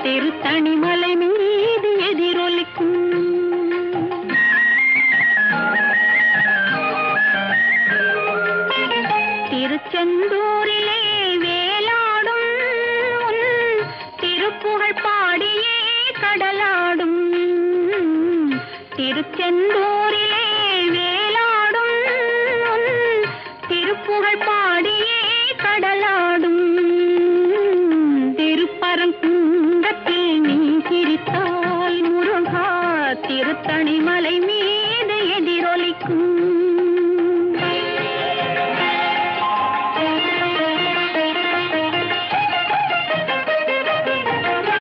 திருத்தணிமலை மீது எதிரொலிக்கும். திருச்செந்தூரிலே வேலாடும் உன் திருப்புகழ் பாடியே கடலாடும். திருச்செந்தூரிலே வேலாடும் உன் திருப்புகழ்